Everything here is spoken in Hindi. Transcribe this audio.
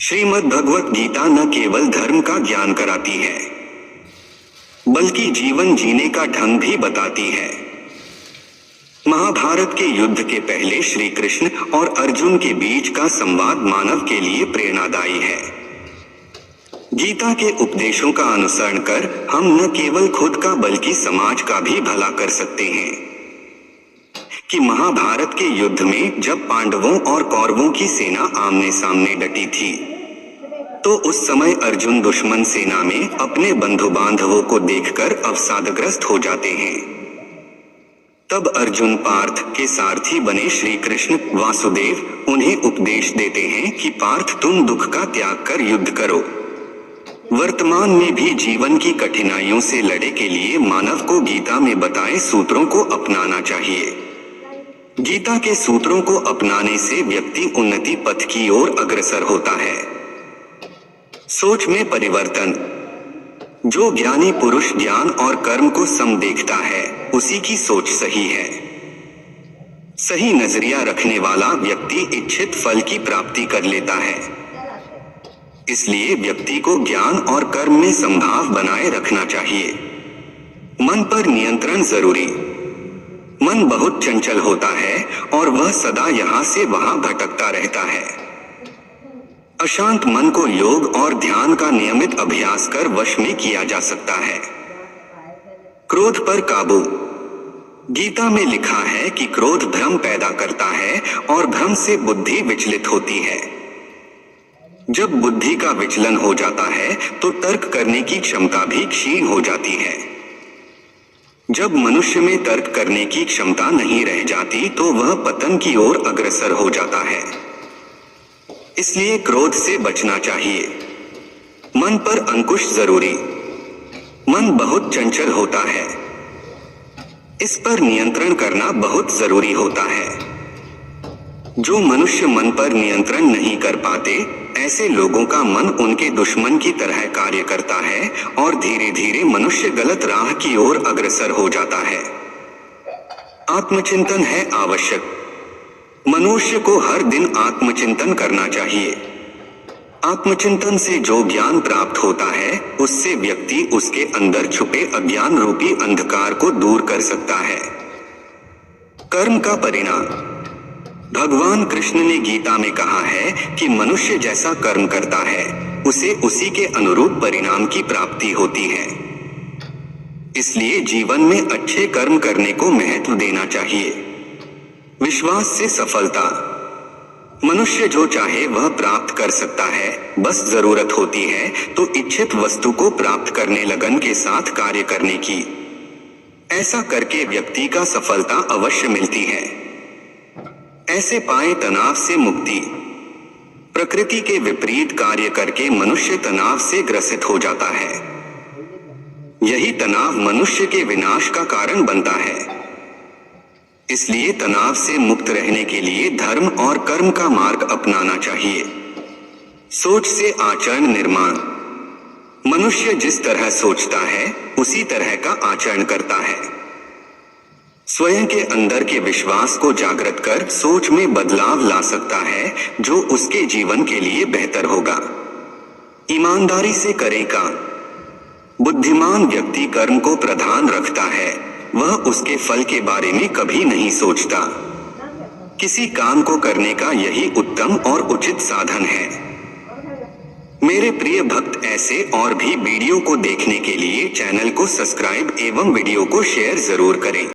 श्रीमद् भगवत गीता न केवल धर्म का ज्ञान कराती है, बल्कि जीवन जीने का ढंग भी बताती है। महाभारत के युद्ध के पहले श्री कृष्ण और अर्जुन के बीच का संवाद मानव के लिए प्रेरणादायी है। गीता के उपदेशों का अनुसरण कर हम न केवल खुद का बल्कि समाज का भी भला कर सकते हैं। कि महाभारत के युद्ध में जब पांडवों और कौरवों की सेना आमने सामने डटी थी, तो उस समय अर्जुन दुश्मन सेना में अपने बंधु बांधवों को देखकर अवसादग्रस्त हो जाते हैं। तब अर्जुन पार्थ के सारथी बने श्री कृष्ण वासुदेव उन्हें उपदेश देते हैं कि पार्थ, तुम दुख का त्याग कर युद्ध करो। वर्तमान में भी जीवन की कठिनाइयों से लड़े के लिए मानव को गीता में बताए सूत्रों को अपनाना चाहिए। गीता के सूत्रों को अपनाने से व्यक्ति उन्नति पथ की ओर अग्रसर होता है। सोच में परिवर्तन। जो ज्ञानी पुरुष ज्ञान और कर्म को सम देखता है, उसी की सोच सही है। सही नजरिया रखने वाला व्यक्ति इच्छित फल की प्राप्ति कर लेता है। इसलिए व्यक्ति को ज्ञान और कर्म में समभाव बनाए रखना चाहिए। मन पर नियंत्रण जरूरी। मन बहुत चंचल होता है और वह सदा यहाँ से वहां भटकता रहता है। अशांत मन को योग और ध्यान का नियमित अभ्यास कर वश में किया जा सकता है। क्रोध पर काबू। गीता में लिखा है कि क्रोध भ्रम पैदा करता है और भ्रम से बुद्धि विचलित होती है। जब बुद्धि का विचलन हो जाता है तो तर्क करने की क्षमता भी क्षीण हो जाती है। जब मनुष्य में तर्क करने की क्षमता नहीं रह जाती तो वह पतन की ओर अग्रसर हो जाता है। इसलिए क्रोध से बचना चाहिए। मन पर अंकुश जरूरी। मन बहुत चंचल होता है, इस पर नियंत्रण करना बहुत जरूरी होता है। जो मनुष्य मन पर नियंत्रण नहीं कर पाते, ऐसे लोगों का मन उनके दुश्मन की तरह कार्य करता है और धीरे धीरे मनुष्य गलत राह की ओर अग्रसर हो जाता है। आत्मचिंतन है आवश्यक। मनुष्य को हर दिन आत्मचिंतन करना चाहिए। आत्मचिंतन से जो ज्ञान प्राप्त होता है, उससे व्यक्ति उसके अंदर छुपे अज्ञान रूपी अंधकार को दूर कर सकता है। कर्म का परिणाम। भगवान कृष्ण ने गीता में कहा है कि मनुष्य जैसा कर्म करता है, उसे उसी के अनुरूप परिणाम की प्राप्ति होती है। इसलिए जीवन में अच्छे कर्म करने को महत्व देना चाहिए। विश्वास से सफलता। मनुष्य जो चाहे वह प्राप्त कर सकता है, बस जरूरत होती है तो इच्छित वस्तु को प्राप्त करने लगन के साथ कार्य करने की। ऐसा करके व्यक्ति का सफलता अवश्य मिलती है। ऐसे पाए तनाव से मुक्ति। प्रकृति के विपरीत कार्य करके मनुष्य तनाव से ग्रसित हो जाता है। यही तनाव मनुष्य के विनाश का कारण बनता है। इसलिए तनाव से मुक्त रहने के लिए धर्म और कर्म का मार्ग अपनाना चाहिए। सोच से आचरण निर्माण। मनुष्य जिस तरह सोचता है, उसी तरह का आचरण करता है। स्वयं के अंदर के विश्वास को जागृत कर सोच में बदलाव ला सकता है, जो उसके जीवन के लिए बेहतर होगा। ईमानदारी से करे काम। बुद्धिमान व्यक्ति कर्म को प्रधान रखता है, वह उसके फल के बारे में कभी नहीं सोचता। किसी काम को करने का यही उत्तम और उचित साधन है। मेरे प्रिय भक्त, ऐसे और भी वीडियो को देखने के लिए चैनल को सब्सक्राइब एवं वीडियो को शेयर जरूर करें।